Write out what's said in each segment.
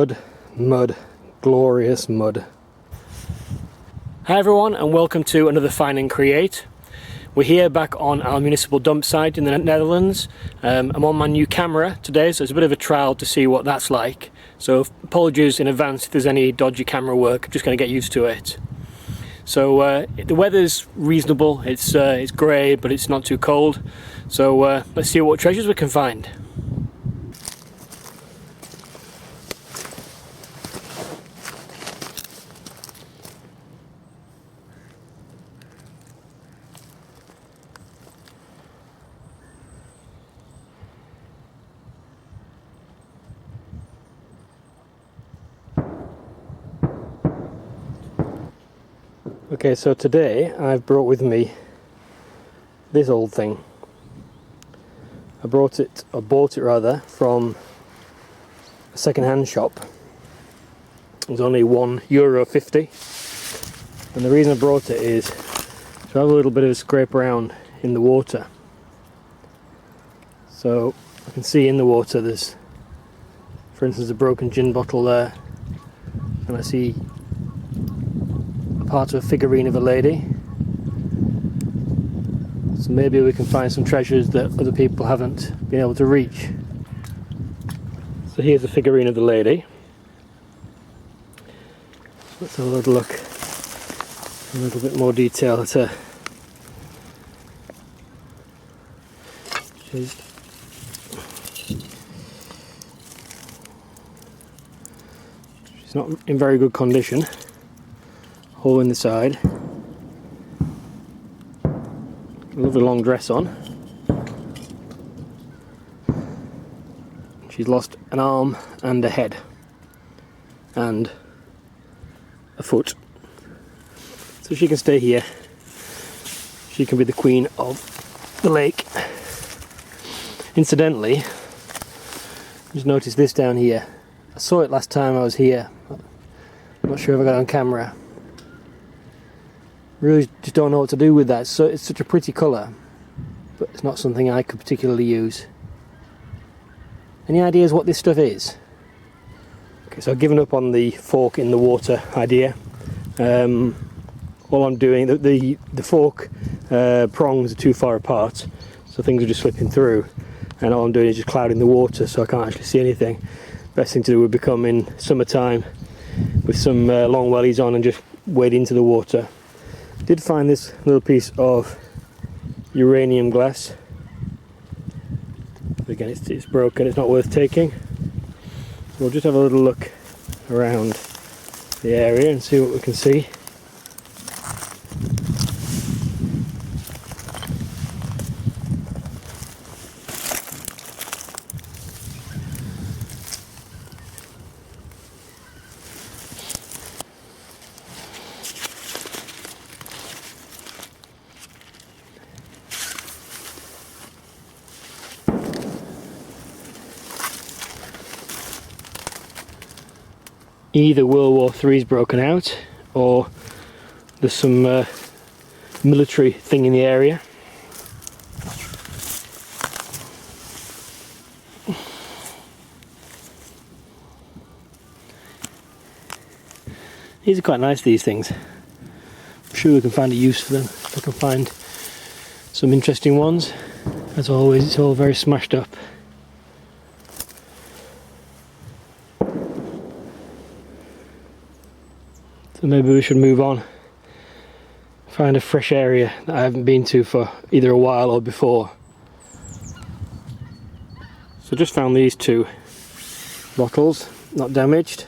Mud, glorious mud. Hi everyone, and welcome to another Find and Create. We're here back on our municipal dump site in the Netherlands. I'm on my new camera today, so it's a bit of a trial to see what that's like. So apologies in advance if there's any dodgy camera work, I'm just going to get used to it. So the weather's reasonable, it's grey but it's not too cold. So let's see what treasures we can find. Okay, so today I've brought with me this old thing. I bought it rather, from a second-hand shop. It was only €1.50, and the reason I brought it is to have a little bit of a scrape around in the water. So I can see in the water there's, for instance, a broken gin bottle there, and I see part of a figurine of a lady. So maybe we can find some treasures that other people haven't been able to reach. So here's a figurine of the lady. Let's have a little look, a little bit more detail at her. She's not in very good condition. Hole in the side. A lovely long dress on. She's lost an arm and a head and a foot. So she can stay here. She can be the queen of the lake. Incidentally, just noticed this down here. I saw it last time I was here. I'm not sure if I got it on camera. Really just don't know what to do with that. So it's such a pretty colour, but it's not something I could particularly use. Any ideas what this stuff is? Okay, so I've given up on the fork in the water idea. All I'm doing, the fork prongs are too far apart, so things are just slipping through, and all I'm doing is just clouding the water so I can't actually see anything. Best thing to do would become in summertime with some long wellies on and just wade into the water. Did find this little piece of uranium glass. But again, it's broken, it's not worth taking. We'll just have a little look around the area and see what we can see. Either World War III's broken out, or there's some military thing in the area. These are quite nice, these things. I'm sure we can find a use for them. If I can find some interesting ones. As always, it's all very smashed up. So maybe we should move on, find a fresh area that I haven't been to for either a while or before. So just found these two bottles, not damaged.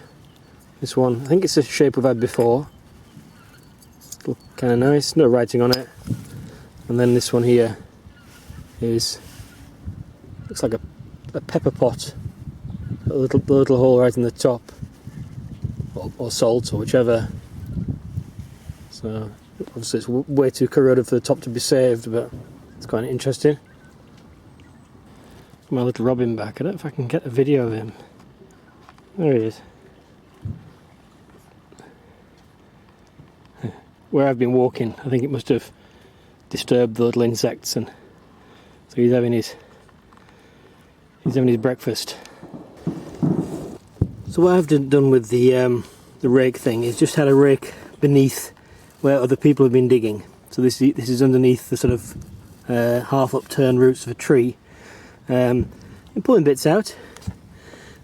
This one, I think it's the shape we've had before. Look kind of nice, no writing on it. And then this one here looks like a pepper pot, a little hole right in the top. Or salt, or whichever. So obviously it's way too corroded for the top to be saved, but it's quite interesting. My little robin back. I don't know if I can get a video of him. There he is. Where I've been walking, I think it must have disturbed the little insects, and so he's having his breakfast. So what I've done with the rake thing is just had a rake beneath where other people have been digging. So this is underneath the sort of half upturned roots of a tree. And pulling bits out.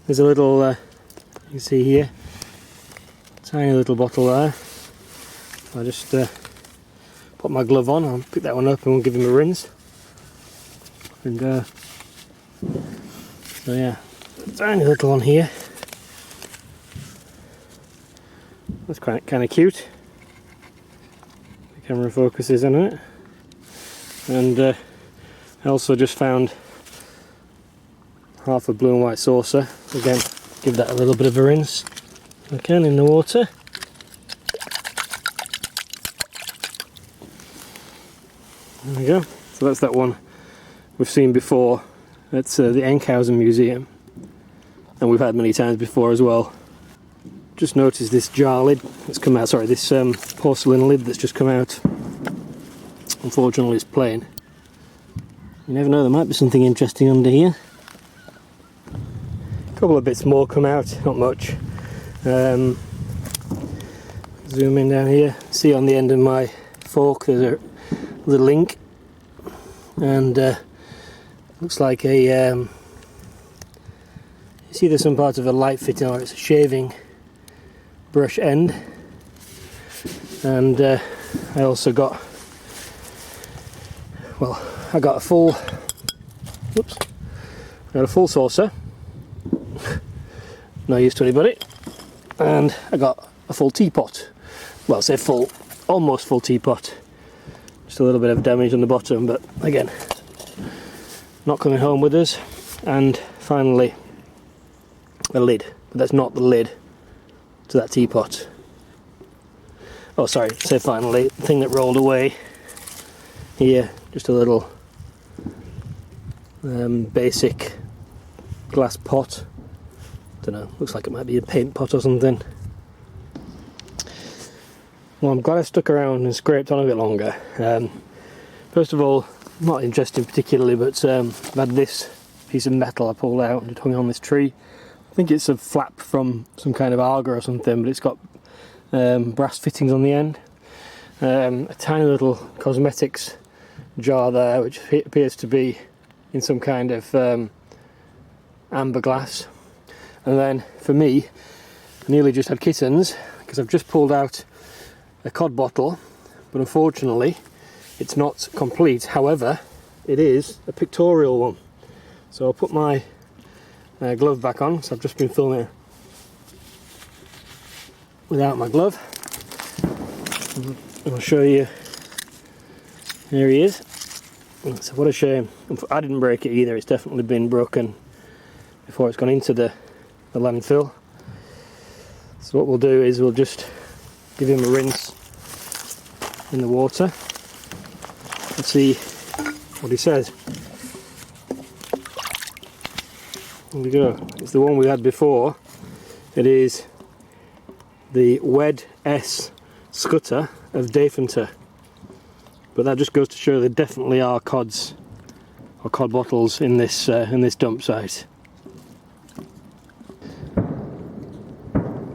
There's a little, you can see here, tiny little bottle there. I'll just put my glove on, I'll pick that one up and we'll give him a rinse. And so yeah, tiny little one here. That's kind of cute. The camera focuses on it. And I also just found half a blue and white saucer. Again, give that a little bit of a rinse if I can in the water. There we go. So that's that one we've seen before. That's the Enkhausen Museum, and we've had many times before as well. Just noticed this jar lid that's come out. Sorry, this porcelain lid that's just come out. Unfortunately, it's plain. You never know, there might be something interesting under here. A couple of bits more come out, not much. Zoom in down here. See on the end of my fork there's a link, and looks like a you see there's some part of a light fitting, or it's a shaving brush end. And I also got, well, I got a full, whoops, I got a full saucer, no use to anybody, and I got a full teapot. Well, I say full, almost full teapot. Just a little bit of damage on the bottom, but again, not coming home with us. And finally, a lid, but that's not the lid to that teapot. Oh, sorry, say finally, the thing that rolled away here, just a little basic glass pot. Don't know, looks like it might be a paint pot or something. Well, I'm glad I stuck around and scraped on a bit longer. First of all, not interesting particularly, but I've had this piece of metal I pulled out and it hung on this tree. I think it's a flap from some kind of alga or something, but it's got brass fittings on the end. A tiny little cosmetics jar there, which appears to be in some kind of amber glass. And then for me, I nearly just had kittens because I've just pulled out a cod bottle, but unfortunately it's not complete. However, it is a pictorial one. So I'll put my glove back on, so I've just been filming it without my glove. I'll show you. Here he is. So what a shame. I didn't break it either, it's definitely been broken before it's gone into the landfill. So what we'll do is we'll just give him a rinse in the water and see what he says. There we go. It's the one we had before. It is the Wed S Scutter of Deventer. But that just goes to show there definitely are cods or cod bottles in this dump site.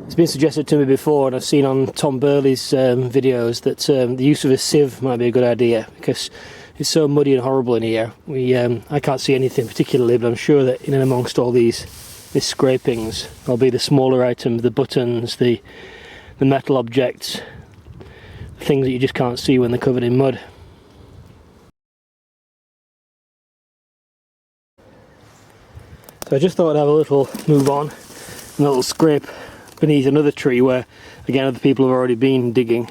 It's been suggested to me before, and I've seen on Tom Burley's videos that the use of a sieve might be a good idea because it's so muddy and horrible in here. I can't see anything particularly, but I'm sure that in and amongst all these scrapings, there'll be the smaller items, the buttons, the metal objects, things that you just can't see when they're covered in mud. So I just thought I'd have a little move on, a little scrape beneath another tree where again other people have already been digging,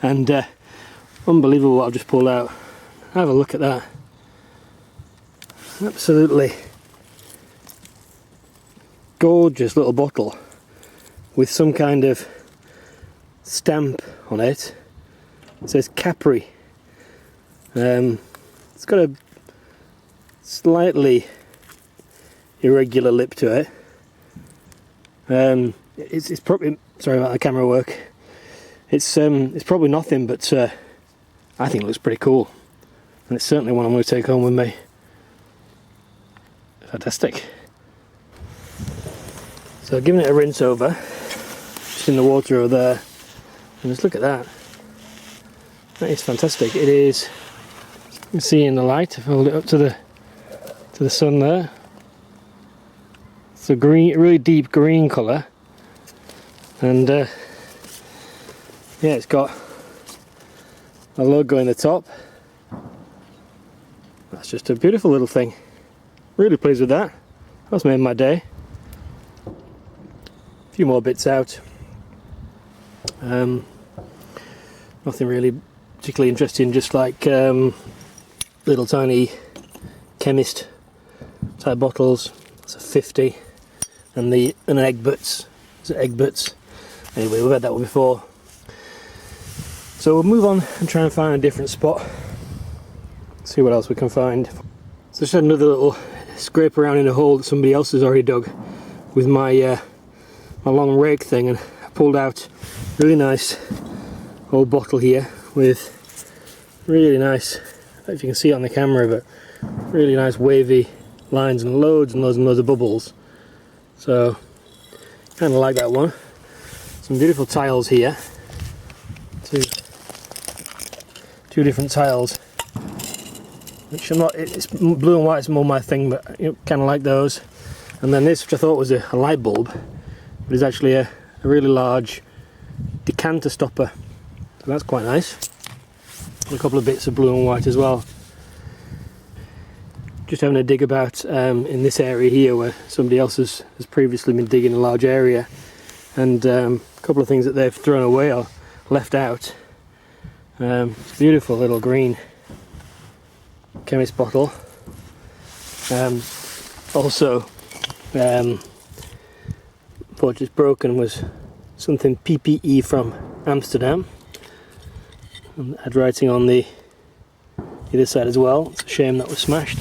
and unbelievable what I've just pulled out. Have a look at that. Absolutely gorgeous little bottle with some kind of stamp on it. It says Capri. It's got a slightly irregular lip to it. It's probably, sorry about the camera work. It's probably nothing, but I think it looks pretty cool, and it's certainly one I'm going to take home with me. Fantastic. So giving it a rinse over, just in the water over there, and just look at that. That is fantastic. It is, you can see in the light, if I hold it up to the sun there. It's a green, really deep green colour, and yeah, it's got a logo in the top. That's just a beautiful little thing. Really pleased with that. That's made my day. A few more bits out. Nothing really particularly interesting, just like little tiny chemist type bottles. That's a 50, and an Egberts. Is it Egberts? Anyway, we've had that one before. So we'll move on and try and find a different spot. See what else we can find. So just had another little scrape around in a hole that somebody else has already dug with my my long rake thing, and I pulled out a really nice old bottle here with really nice, I don't know if you can see it on the camera, but really nice wavy lines and loads and loads and loads of bubbles. So kind of like that one. Some beautiful tiles here. Two different tiles, which I'm not, it's blue and white, it's more my thing, but kind of like those. And then this, which I thought was a light bulb, but is actually a really large decanter stopper. So that's quite nice. And a couple of bits of blue and white as well. Just having a dig about in this area here where somebody else has previously been digging a large area, and a couple of things that they've thrown away or left out. Beautiful little green chemist bottle. Also, thought just broken was something PPE from Amsterdam. And had writing on the other side as well. It's a shame that was smashed.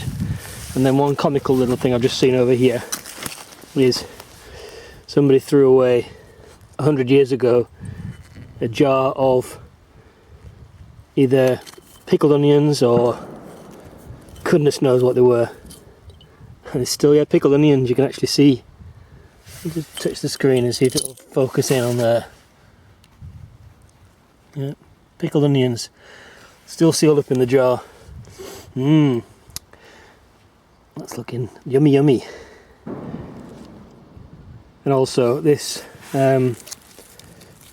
And then one comical little thing I've just seen over here is somebody threw away 100 years ago a jar of either pickled onions or goodness knows what they were. And it's still, yeah, pickled onions. You can actually see. Just touch the screen and see if it'll focus in on there. Yeah, pickled onions. Still sealed up in the jar. Mmm. That's looking yummy yummy. And also this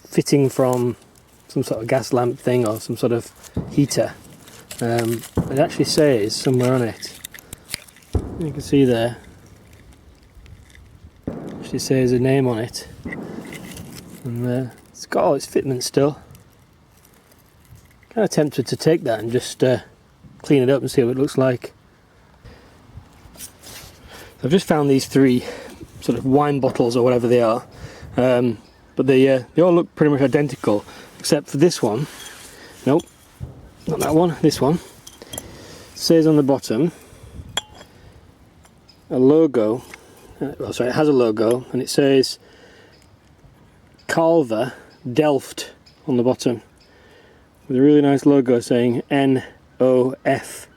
fitting from some sort of gas lamp thing or some sort of heater. It actually says somewhere on it, you can see there, it actually says a name on it, and it's got all its fitments still. Kind of tempted to take that and just clean it up and see what it looks like. I've just found these three sort of wine bottles or whatever they are, but they all look pretty much identical except for this one. Nope, not that one. This one says on the bottom a logo. Well, sorry, it has a logo, and it says Calver Delft on the bottom with a really nice logo saying NOF.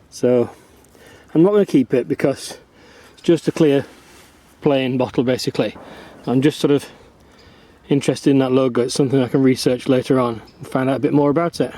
So I'm not going to keep it because it's just a clear plain bottle basically. I'm just sort of interested in that logo. It's something I can research later on and find out a bit more about it.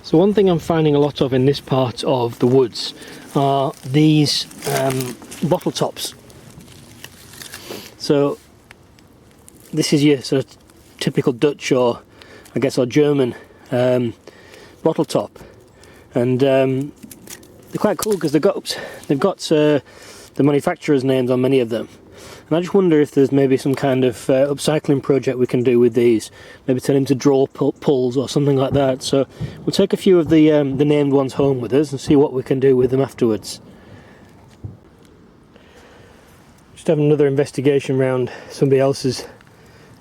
So one thing I'm finding a lot of in this part of the woods are these bottle tops. So this is your sort of typical Dutch or I guess or German bottle top, and they're quite cool because they've got the manufacturer's names on many of them. And I just wonder if there's maybe some kind of upcycling project we can do with these. Maybe tell him to draw pulls or something like that. So we'll take a few of the named ones home with us and see what we can do with them afterwards. Just having another investigation around somebody else's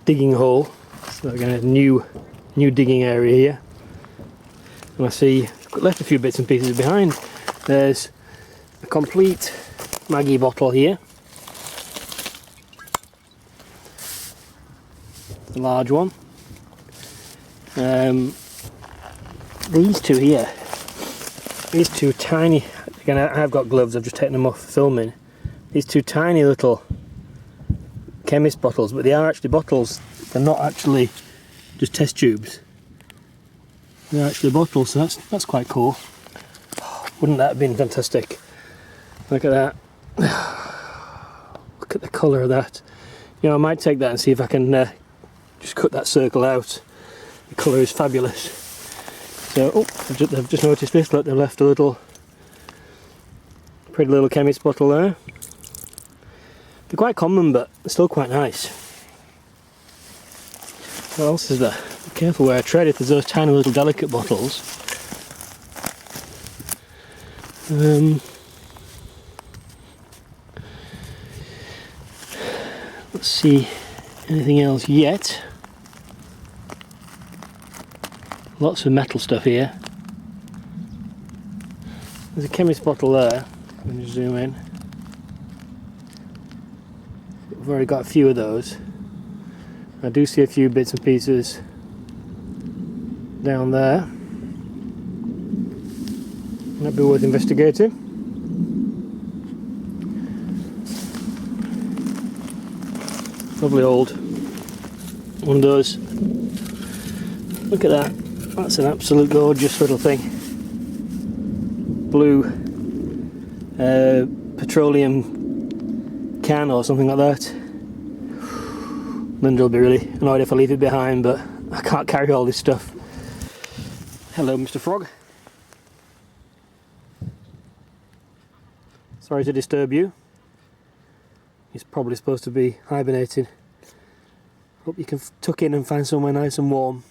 digging hole. So again, a new digging area here. And I see I've left a few bits and pieces behind. There's a complete Maggie bottle here. The large one. These two here, these two tiny, again I've got gloves, I've just taken them off for filming. These two tiny little chemist bottles, but they are actually bottles, they're not actually just test tubes. They're actually bottles, so that's quite cool. Wouldn't that have been fantastic? Look at that. Look at the colour of that. You know, I might take that and see if I can just cut that circle out. The colour is fabulous. So, oh, I've just noticed this. Look, they've left a little, pretty little chemist bottle there. They're quite common, but they're still quite nice. What else is there? Be careful where I tread if there's those tiny little delicate bottles. Let's see, anything else yet? Lots of metal stuff here. There's a chemist bottle there. Let me zoom in. We've already got a few of those. I do see a few bits and pieces down there. That'd be worth investigating. Lovely old one of those. Look at that. That's an absolute gorgeous little thing. Blue petroleum can or something like that. Linda will be really annoyed if I leave it behind, but I can't carry all this stuff. Hello, Mr. Frog. Sorry to disturb you. He's probably supposed to be hibernating. Hope you can tuck in and find somewhere nice and warm.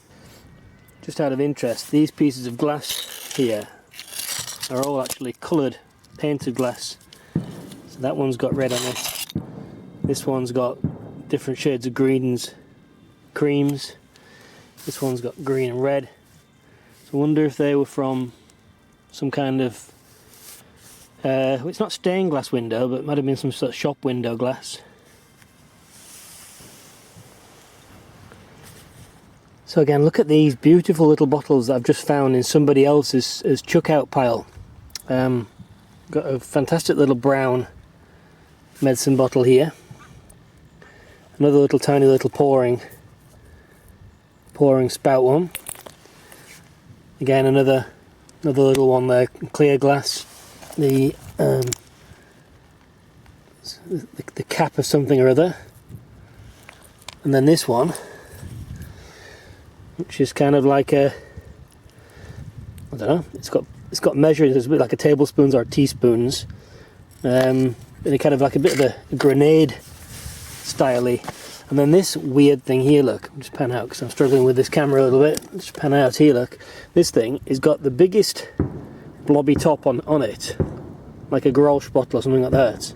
Just out of interest, these pieces of glass here are all actually coloured, painted glass. So that one's got red on it. This one's got different shades of greens, creams. This one's got green and red. So I wonder if they were from some kind of, it's not stained glass window, but it might have been some sort of shop window glass. So again, look at these beautiful little bottles that I've just found in somebody else's chuck out pile. Got a fantastic little brown medicine bottle here. Another little tiny little pouring spout one. Again, another little one there, clear glass. The cap of something or other. And then this one, which is kind of like a, I don't know, it's got measures, it's a bit like a tablespoons or teaspoons, and it kind of like a bit of a grenade style-y. And then this weird thing here, look, I'll just pan out because I'm struggling with this camera a little bit. Just pan out here, look. This thing has got the biggest blobby top on it, like a Grolsch bottle or something like that.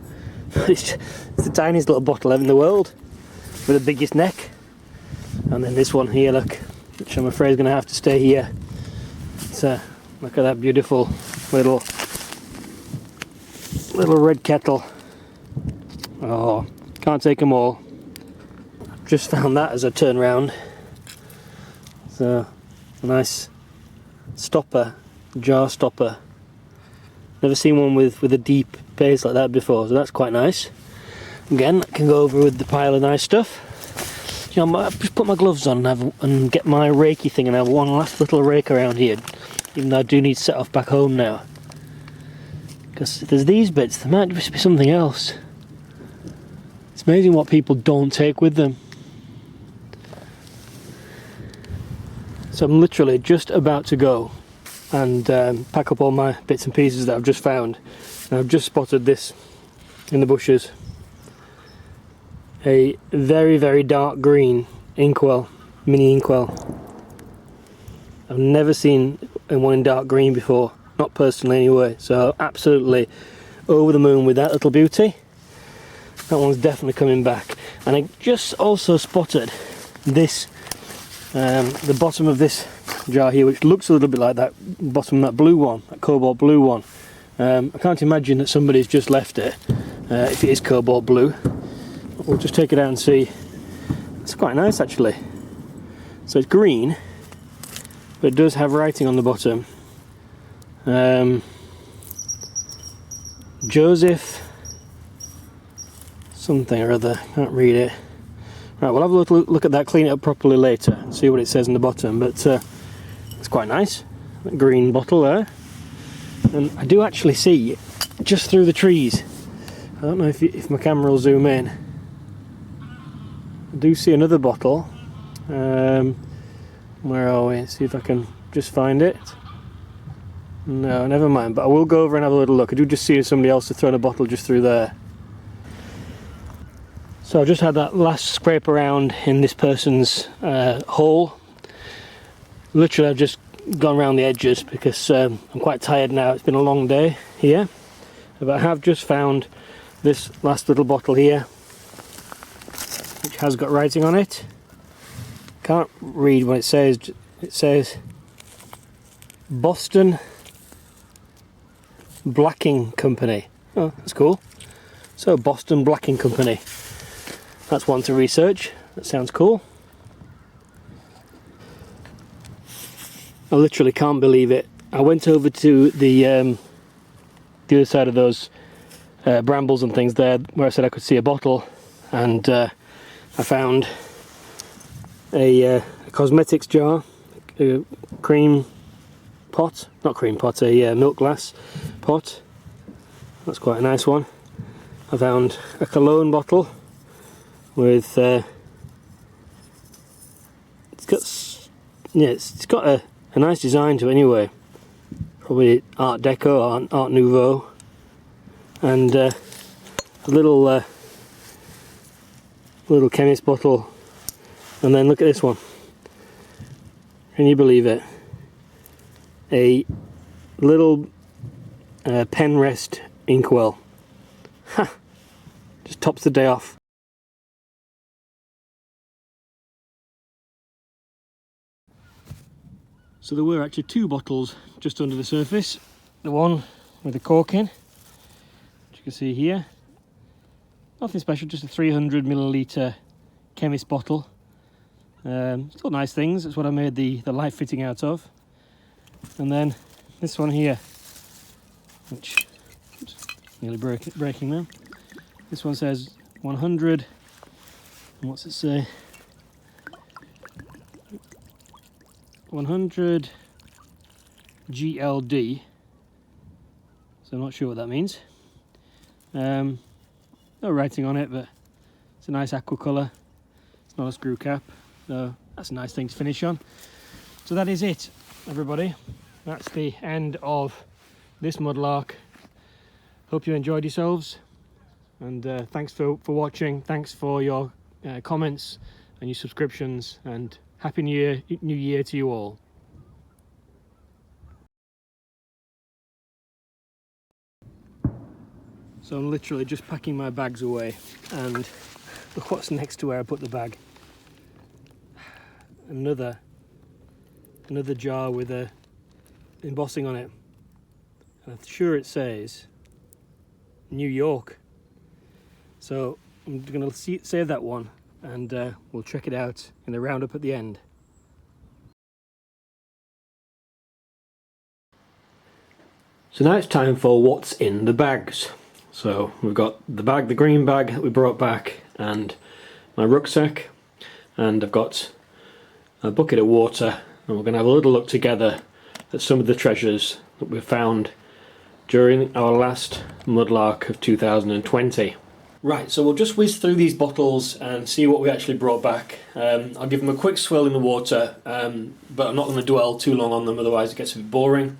It's the tiniest little bottle ever in the world, with the biggest neck. And then this one here, look, which I'm afraid is going to have to stay here. So look at that beautiful little red kettle. Oh, can't take them all. Just found that as I turn round. So a nice stopper, jar stopper. Never seen one with a deep base like that before, so that's quite nice. Again, that can go over with the pile of nice stuff. You know, I just put my gloves on and get my rakey thing and have one last little rake around here. even though I do need to set off back home now. Because if there's these bits, there might just be something else. It's amazing what people don't take with them. So I'm literally just about to go and pack up all my bits and pieces that I've just found. And I've just spotted this in the bushes. A very, very dark green inkwell, mini inkwell. I've never seen one in dark green before, not personally anyway, so absolutely over the moon with that little beauty. That one's definitely coming back. And I just also spotted this, the bottom of this jar here, which looks a little bit like that bottom, that blue one, that cobalt blue one. I can't imagine that somebody's just left it, if it is cobalt blue. We'll just take it out and see. It's quite nice actually. So it's green, but it does have writing on the bottom. Joseph something or other, can't read it. Right, we'll have a little look at that, clean it up properly later and see what it says in the bottom, but it's quite nice. That green bottle there. And I do actually see, just through the trees, I don't know if my camera will zoom in, I do see another bottle. Where are we? See if I can just find it. No, never mind, but I will go over and have a little look. I do just see somebody else has thrown a bottle just through there. So I've just had that last scrape around in this person's hole. Literally I've just gone around the edges because I'm quite tired now. It's been a long day here. But I have just found this last little bottle here, which has got writing on it. Can't read what it says. It says Boston Blacking Company. Oh, that's cool. So Boston Blacking Company. That's one to research. That sounds cool. I literally can't believe it. I went over to the other side of those brambles and things there, where I said I could see a bottle, and I found a cosmetics jar, a cream pot, not cream pot, a milk glass pot. That's quite a nice one. I found a cologne bottle with it's got a nice design to it anyway, probably Art Deco or Art Nouveau, and a little chemist bottle. And then look at this one. Can you believe it? A little pen rest inkwell. Ha! Just tops the day off. So there were actually two bottles just under the surface. The one with the cork in, which you can see here. Nothing special, just a 300 milliliter chemist bottle. Still nice things. That's what I made the light fitting out of. And then this one here, which nearly breaking now. This one says 100. And what's it say? 100 GLD. So I'm not sure what that means. No writing on it, but it's a nice aqua colour. It's not a screw cap, so that's a nice thing to finish on. So that is it, everybody. That's the end of this mudlark. Hope you enjoyed yourselves, and thanks for watching. Thanks for your comments and your subscriptions, and Happy New Year to you all. So I'm literally just packing my bags away, and look what's next to where I put the bag. Another jar with a embossing on it. And I'm sure it says New York. So I'm going to save that one, and we'll check it out in the roundup at the end. So now it's time for what's in the bags. So we've got the bag, the green bag that we brought back, and my rucksack, and I've got a bucket of water, and we're going to have a little look together at some of the treasures that we found during our last Mudlark of 2020. Right, so we'll just whiz through these bottles and see what we actually brought back. I'll give them a quick swirl in the water, but I'm not going to dwell too long on them, otherwise it gets a bit boring.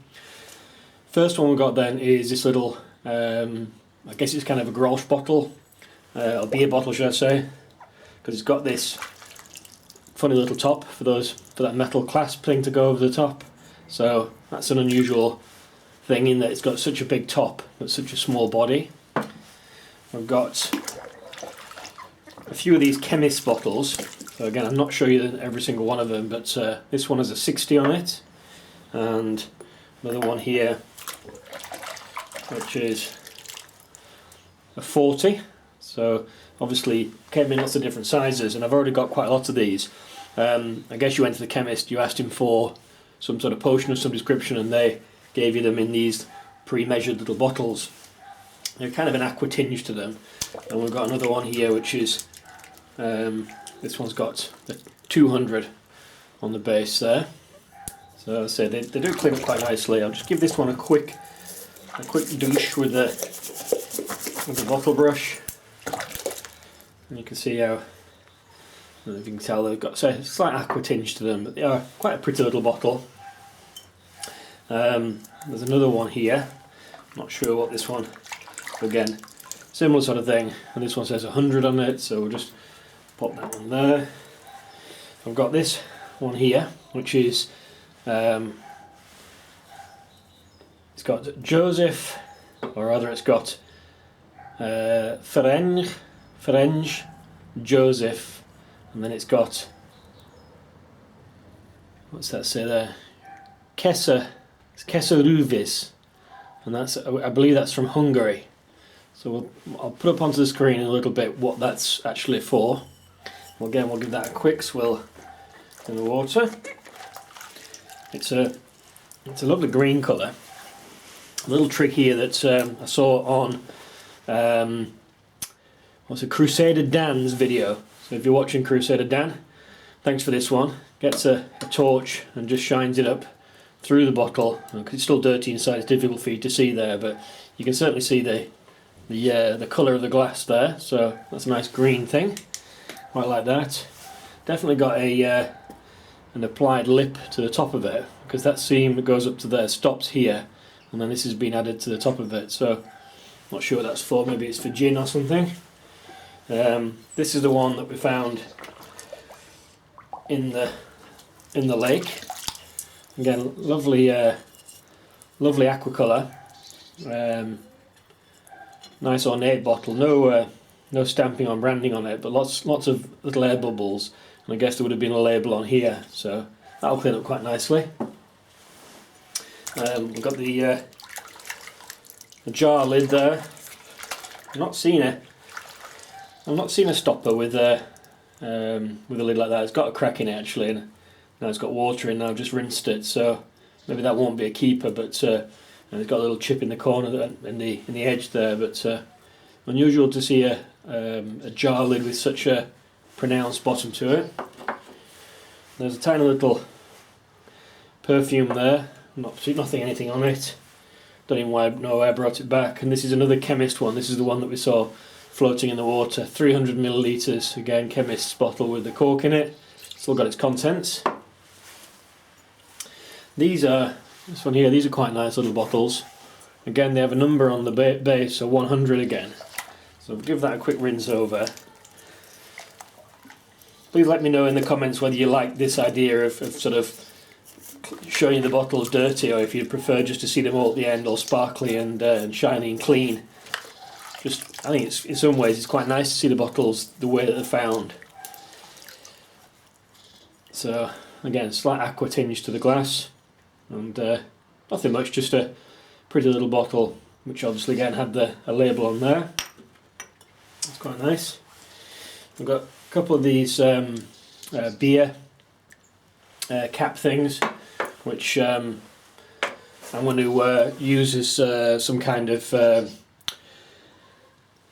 First one we got then is this little, I guess it's kind of a Grolsch bottle, a beer bottle should I say, because it's got this funny little top for that metal clasp thing to go over the top. So that's an unusual thing in that it's got such a big top but such a small body. I've got a few of these chemist bottles. So again, I'm not showing you every single one of them, but this one has a 60 on it, and another one here which is a 40. So obviously came in lots of different sizes, and I've already got quite a lot of these. I guess you went to the chemist, you asked him for some sort of potion of some description, and they gave you them in these pre-measured little bottles. They're kind of an aqua tinge to them. And we've got another one here which is, this one's got a 200 on the base there. So as I say, they do clean up quite nicely. I'll just give this one a quick douche with the bottle brush. And you can see how, I don't know if you can tell, they've got a slight aqua tinge to them, but they are quite a pretty little bottle. There's another one here, not sure what this one, again, similar sort of thing, and this one says 100 on it, so we'll just pop that one there. I've got this one here, which is, it's got Joseph, or rather it's got Ferenc Joseph, and then it's got, what's that say there? Keseruvis, and that's, I believe that's from Hungary. So I'll put up onto the screen in a little bit what that's actually for. Again, we'll give that a quick swill in the water. It's a lovely green colour. A little trick here that I saw on what's a Crusader Dan's video. So if you're watching Crusader Dan, thanks for this one. Gets a torch and just shines it up through the bottle. It's still dirty inside, it's difficult for you to see there, but you can certainly see the colour of the glass there. So that's a nice green thing. Quite like that. Definitely got an applied lip to the top of it, because that seam that goes up to there stops here, and then this has been added to the top of it. So not sure what that's for. Maybe it's for gin or something. This is the one that we found in the lake. Again, lovely aqua colour. Nice ornate bottle. No stamping on branding on it, but lots of little air bubbles. And I guess there would have been a label on here, so that'll clean up quite nicely. We've got the jar lid there. I've not seen a stopper with a lid like that. It's got a crack in it actually, and now it's got water in. Now I've just rinsed it, so maybe that won't be a keeper. But and it's got a little chip in the corner in the edge there. But unusual to see a jar lid with such a pronounced bottom to it. There's a tiny little perfume there. Nothing on it. Don't even know why I brought it back. And this is another chemist one. This is the one that we saw floating in the water. 300 millilitres. Again, chemist's bottle with the cork in it. Still got its contents. This one here, these are quite nice little bottles. Again, they have a number on the base, so 100 again. So I'll give that a quick rinse over. Please let me know in the comments whether you like this idea of sort of showing you the bottles dirty, or if you'd prefer just to see them all at the end, all sparkly and shiny and clean. I think it's, in some ways, it's quite nice to see the bottles the way that they're found. So again, slight aqua tinge to the glass, and nothing much, just a pretty little bottle, which obviously again had a label on there. That's quite nice. I've got a couple of these beer cap things, which I'm going to use as some kind of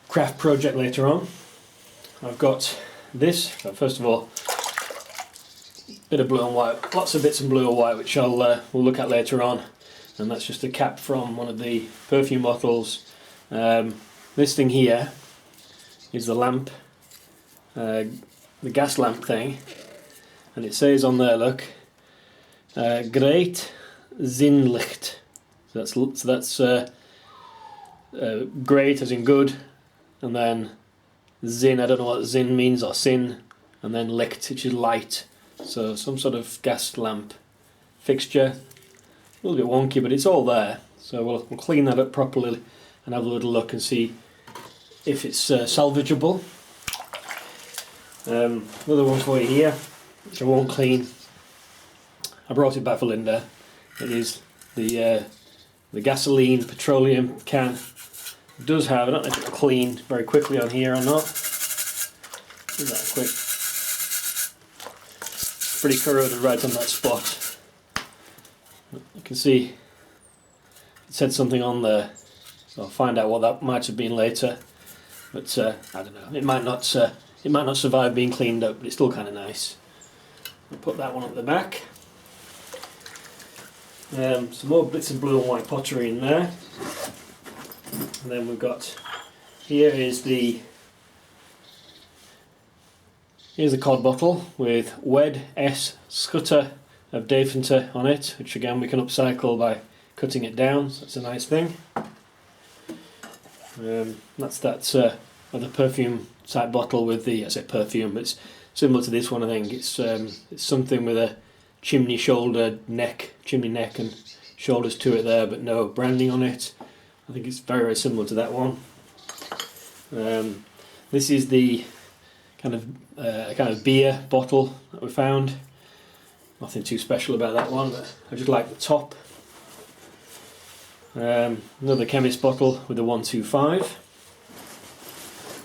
craft project later on. I've got this. First of all, bit of blue and white, lots of bits in blue and white, which we'll look at later on. And that's just a cap from one of the perfume bottles. This thing here is the lamp, the gas lamp thing, and it says on there, look, Great Zinnlicht. So that's great as in good, and then Zinn, I don't know what Zinn means, or sin, and then Licht, which is light. So some sort of gas lamp fixture. A little bit wonky, but it's all there. So we'll clean that up properly and have a little look and see if it's salvageable. Another one for you here, which I won't clean. I brought it back for Linda. It is the gasoline petroleum can. It does have, I don't know if it'll clean very quickly on here or not. Is that quick? Pretty corroded right on that spot. You can see it said something on there, so I'll find out what that might have been later. But I don't know. It might not survive being cleaned up, but it's still kind of nice. I'll put that one up the back. Some more bits of blue and white pottery in there. And then we've got, here's the cod bottle with Wed S Scutter of Deventer on it, which again we can upcycle by cutting it down, so that's a nice thing. That's that other perfume type bottle with the, I say perfume, but it's similar to this one. I think it's something with a chimney neck and shoulders to it there, but no branding on it. I think it's very, very similar to that one. This is the kind of beer bottle that we found. Nothing too special about that one, but I just like the top. Another chemist bottle with a 125.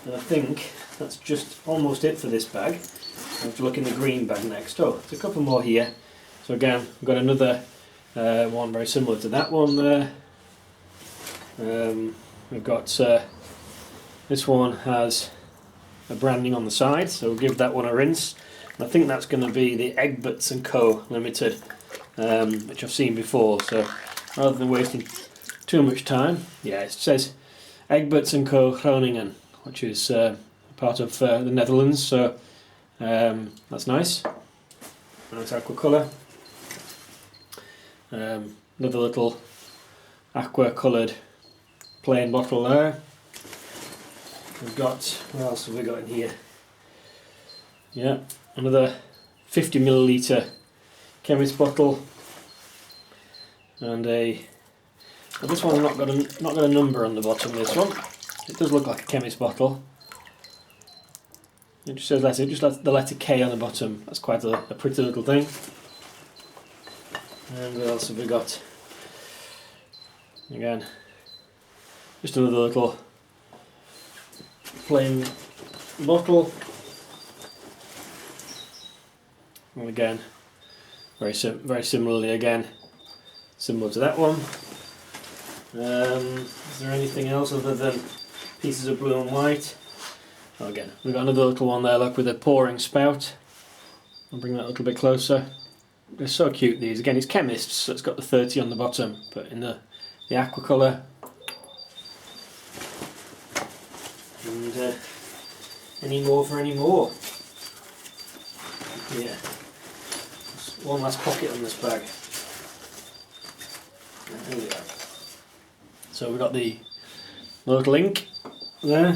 And I think that's just almost it for this bag. I have to look in the green bag next. Oh, there's a couple more here. So again, we've got another one very similar to that one there. We've got this one has a branding on the side, so we'll give that one a rinse. And I think that's going to be the Egberts & Co. Limited, which I've seen before. So rather than wasting too much time, yeah, it says Egberts & Co. Groningen, which is part of the Netherlands. So that's nice. Nice aqua colour. Another little aqua coloured plain bottle there. We've got, what else have we got in here? Yeah, another 50 millilitre chemist bottle, and well, this one's not got a number on the bottom. This one, it does look like a chemist bottle. It just says letter, just the letter K on the bottom. That's quite a pretty little thing. And what else have we got? Again, just another little plain bottle. And again, very similarly, again, similar to that one. Is there anything else other than pieces of blue and white? Oh, again, we've got another little one there, look, with a pouring spout. I'll bring that a little bit closer. They're so cute, these. Again, it's chemists, so it's got the 30 on the bottom, but in the aqua colour. And any more for any more. Yeah. One last pocket on this bag. Here we go. So we've got the little ink there.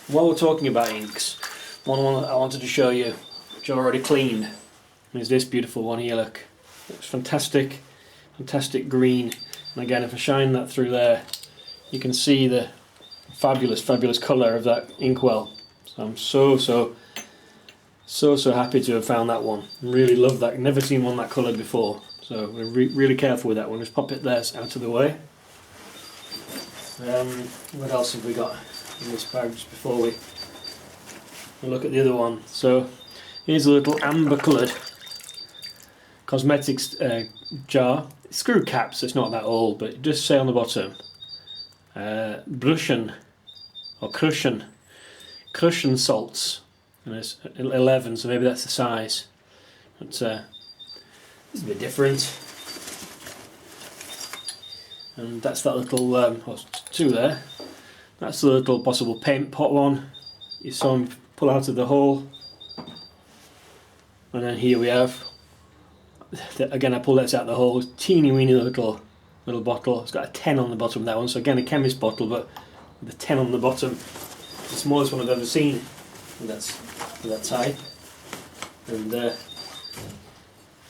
While we're talking about inks, one I wanted to show you, which I've already cleaned, is this beautiful one here. Look, it's fantastic, fantastic green. And again, if I shine that through there, you can see the fabulous, fabulous colour of that inkwell. So I'm so happy to have found that one. Really love that. Never seen one that coloured before. So we're really careful with that one. Just pop it there out of the way. What else have we got in this bag just before we look at the other one? So here's a little amber coloured cosmetics jar. Screw cap, so it's not that old, but it does say on the bottom Brushen or Crushen salts, and it's 11, so maybe that's the size. But it's a bit different. And that's that little, two there. That's the little possible paint pot one. You saw him pull out of the hole. And then here we have, again I pulled that out of the hole, teeny weeny little bottle. It's got a 10 on the bottom of that one, so again a chemist bottle, but with a 10 on the bottom. The smallest one I've ever seen, and that's that type. And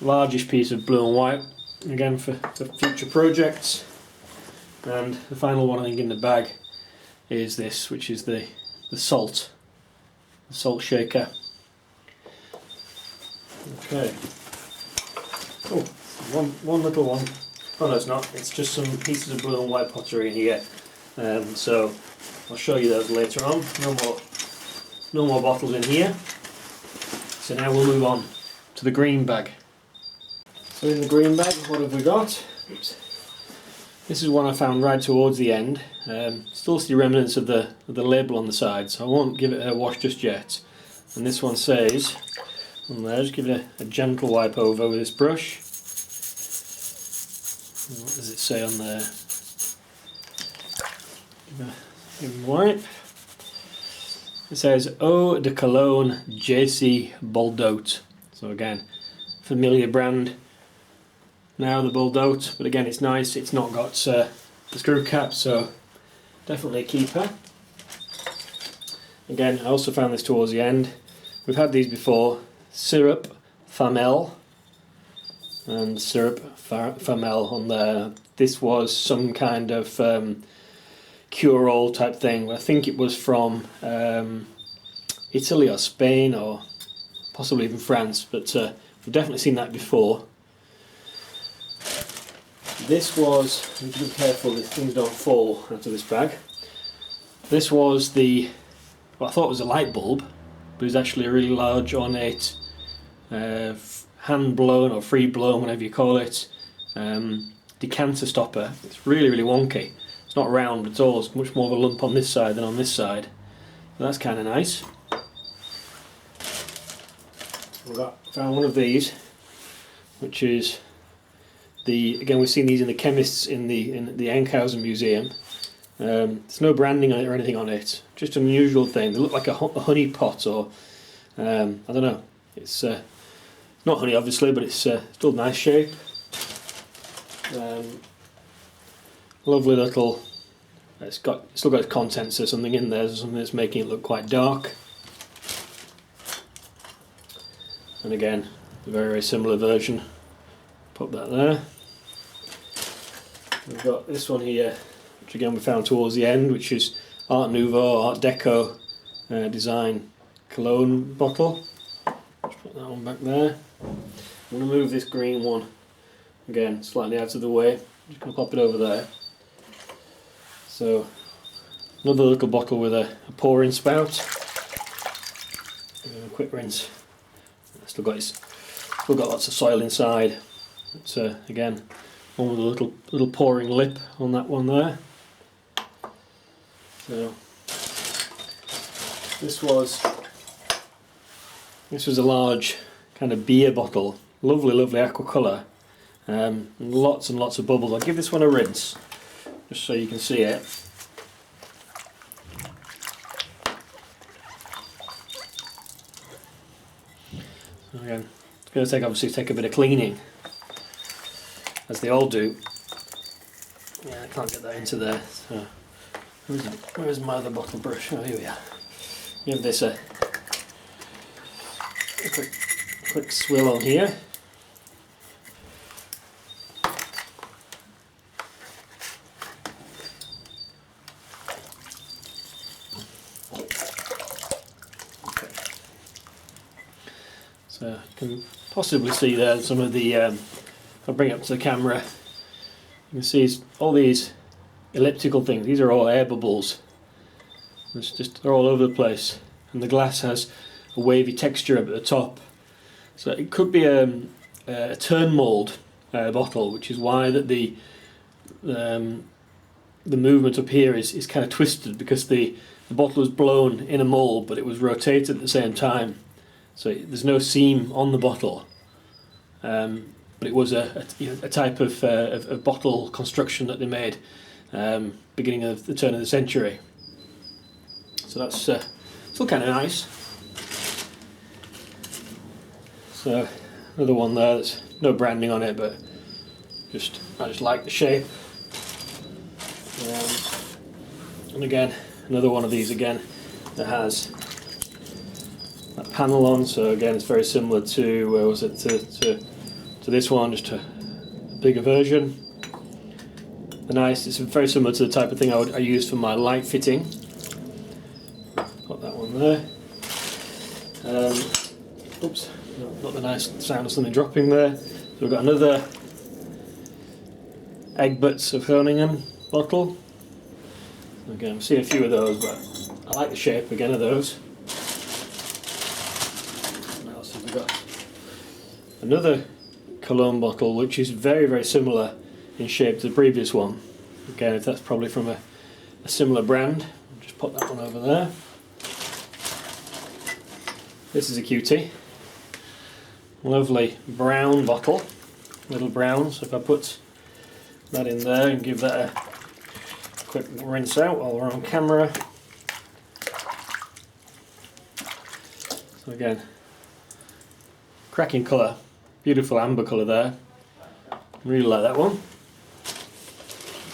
largest piece of blue and white, again for future projects. And the final one I think in the bag is this, which is the salt shaker. Okay. Oh, one little one. Oh no, it's not. It's just some pieces of blue and white pottery in here. So I'll show you those later on. No more bottles in here. So now we'll move on to the green bag. So in the green bag, what have we got? Oops. This is one I found right towards the end. Still see remnants of the label on the side, so I won't give it a wash just yet. And this one says on there, just give it a gentle wipe over with this brush. What does it say on there? Give a wipe. It says Eau de Cologne JC Boldote. So again, familiar brand. Now the Boldote, but again it's nice. It's not got the screw cap, so definitely a keeper. Again, I also found this towards the end. We've had these before. Syrup Famel and Syrup Famel on there. This was some kind of cure-all type thing. I think it was from Italy or Spain or possibly even France, but we've definitely seen that before. This was, you need to be careful that things don't fall out of this bag. This was what I thought was a light bulb, but it was actually a really large ornate hand blown or free blown, whatever you call it, decanter stopper. It's really, really wonky. It's not round at all, it's much more of a lump on this side than on this side. So that's kind of nice. Found one of these, which is again we've seen these in the chemists in the Enkhausen Museum. There's no branding on it or anything on it, just an unusual thing. They look like a honey pot, or I don't know. It's not honey obviously, but it's still a nice shape. Lovely little. It's still got its contents. There's something in there. There's something that's making it look quite dark. And again, a very, very similar version. Pop that there. We've got this one here, which again we found towards the end, which is Art Nouveau, Art Deco design cologne bottle. Just put that one back there. I'm going to move this green one again slightly out of the way. I'm just going to pop it over there. So another little bottle with a pouring spout. A quick rinse. Still got lots of soil inside. It's again one with a little pouring lip on that one there. So this was a large kind of beer bottle, lovely aqua colour, and lots of bubbles. I'll give this one a rinse just so you can see it. So again, it's going to obviously take a bit of cleaning, as they all do. Yeah, I can't get that into there. So where's my other bottle brush? Oh, here we are. Give this a quick swill on here. Okay. So you can possibly see there some of the, I'll bring it up to the camera, you can see all these elliptical things. These are all air bubbles. They're all over the place, and the glass has a wavy texture up at the top. So it could be a turn mould bottle, which is why that the movement up here is kind of twisted, because the bottle was blown in a mould, but it was rotated at the same time. So there's no seam on the bottle, but it was a type of bottle construction that they made beginning of the turn of the century. So that's still kind of nice. So another one there, there's no branding on it, but I just like the shape. And again, another one of these again that has that panel on. So again, it's very similar to where was it to this one, just a bigger version. Nice. It's very similar to the type of thing I use for my light fitting. Put that one there. Oops, not the nice sound of something dropping there. So we've got another Egberts of Groningen bottle. Again, I'm seeing a few of those, but I like the shape again of those. What else have we got? Another Cologne bottle, which is very, very similar in shape to the previous one. Again, if that's probably from a similar brand, I'll just put that one over there. This is a cutie. Lovely brown bottle, little brown. So if I put that in there and give that a quick rinse out while we're on camera. So again, cracking colour, beautiful amber colour there. Really like that one.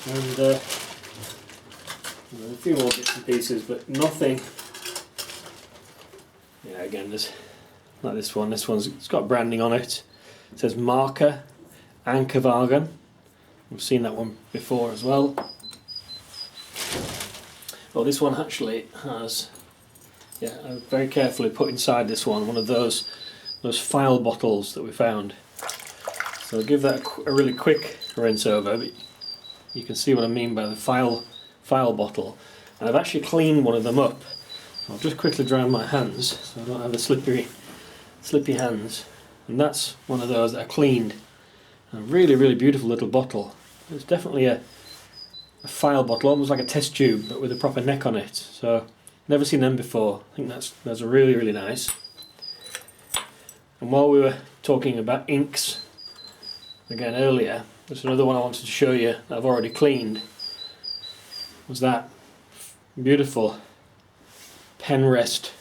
And a few more bits and pieces, but nothing. Yeah, again, there's like this one. This one's it's got branding on it. It says Marker Ankerwagen. We've seen that one before as well. Well, this one actually has, yeah, I very carefully put inside this one of those file bottles that we found. So I'll give that a really quick rinse over, but you can see what I mean by the file bottle. And I've actually cleaned one of them up. I'll just quickly dry my hands so I don't have the slippy hands. And that's one of those that I cleaned. A really, really beautiful little bottle. It's definitely a file bottle, almost like a test tube, but with a proper neck on it. So, never seen them before. I think that's really, really nice. And while we were talking about inks again earlier, there's another one I wanted to show you that I've already cleaned. Was that beautiful Penrest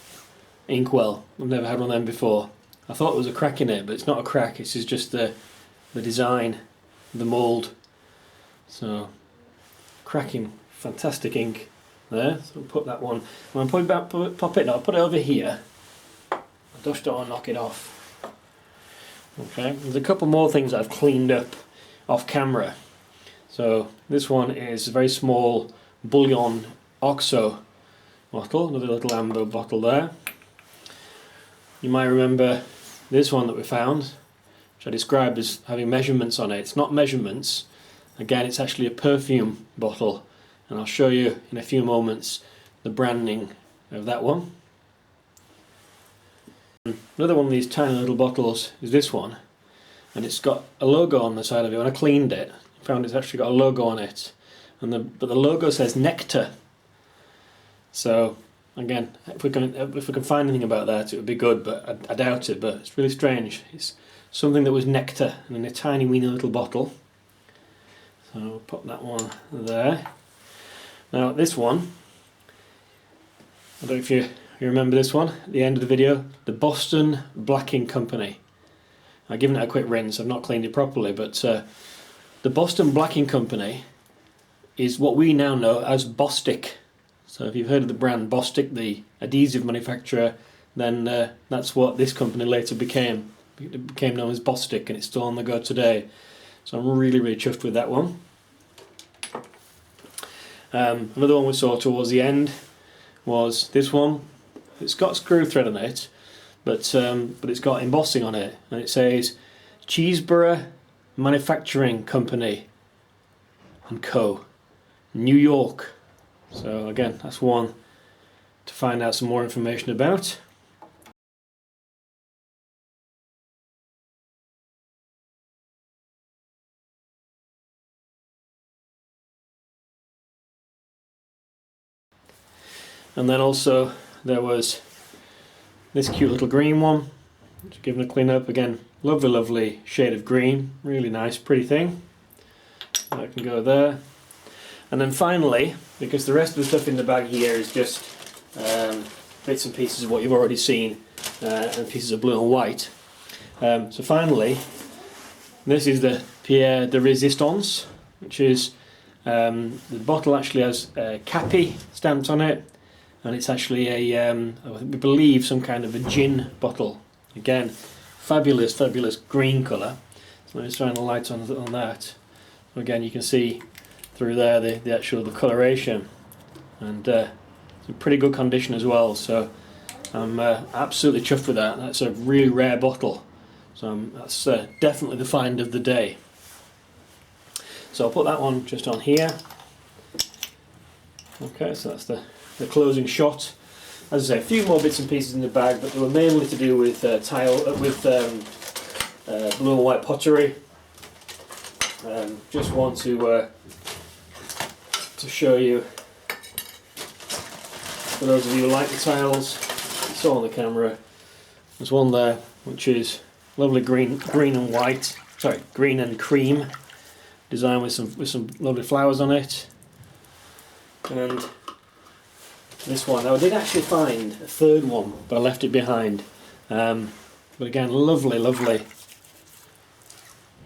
inkwell. I've never had one of them before. I thought there was a crack in it, but it's not a crack. This is just the design, the mould. So cracking, fantastic ink there. So we'll put that one. When I pop it, I'll put it over here. I just don't want to knock it off. Okay, there's a couple more things I've cleaned up off camera. So this one is a very small Bouillon Oxo bottle, another little amber bottle there. You might remember this one that we found, which I described as having measurements on it. It's not measurements. Again, it's actually a perfume bottle, and I'll show you in a few moments the branding of that one. Another one of these tiny little bottles is this one, and it's got a logo on the side of it. When I cleaned it, I found it's actually got a logo on it, but the logo says Nectar. So again, if we can find anything about that, it would be good, but I doubt it. But it's really strange. It's something that was nectar and in a tiny weeny little bottle. So we'll put that one there. Now this one, I don't know if you remember this one at the end of the video, the Boston Blacking Company. I've given it a quick rinse, I've not cleaned it properly, but the Boston Blacking Company is what we now know as Bostik. So if you've heard of the brand Bostik, the adhesive manufacturer, then that's what this company later became. It became known as Bostik, and it's still on the go today. So I'm really, really chuffed with that one. Another one we saw towards the end was this one. It's got screw thread on it, but it's got embossing on it, and it says Cheeseborough Manufacturing Company and Co. New York. So again, that's one to find out some more information about. And then also there was this cute little green one. Just giving a clean up again. Lovely, lovely shade of green. Really nice, pretty thing. That can go there. And then finally, because the rest of the stuff in the bag here is just bits and pieces of what you've already seen and pieces of blue and white. So finally, this is the Pierre de Resistance, which is the bottle actually has Cappy stamped on it, and it's actually a I believe some kind of a gin bottle. Again, fabulous, fabulous green colour. So let me shine the light on that. So again, you can see through there the actual coloration, and it's in pretty good condition as well. So I'm absolutely chuffed with that. That's a really rare bottle. So that's definitely the find of the day. So I'll put that one just on here. Okay, so that's the closing shot. As I say, a few more bits and pieces in the bag, but they were mainly to do with blue and white pottery. Just want to show you, for those of you who like the tiles, you saw on the camera, there's one there which is lovely green and white, sorry, green and cream, designed with some lovely flowers on it. And this one, now I did actually find a third one, but I left it behind. But again, lovely, lovely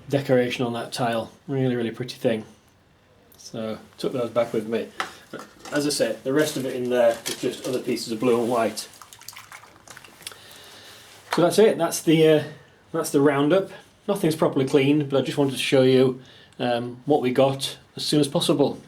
decoration on that tile. Really, really pretty thing. So took those back with me. But as I said, the rest of it in there is just other pieces of blue and white. So that's it. That's the roundup. Nothing's properly cleaned, but I just wanted to show you what we got as soon as possible.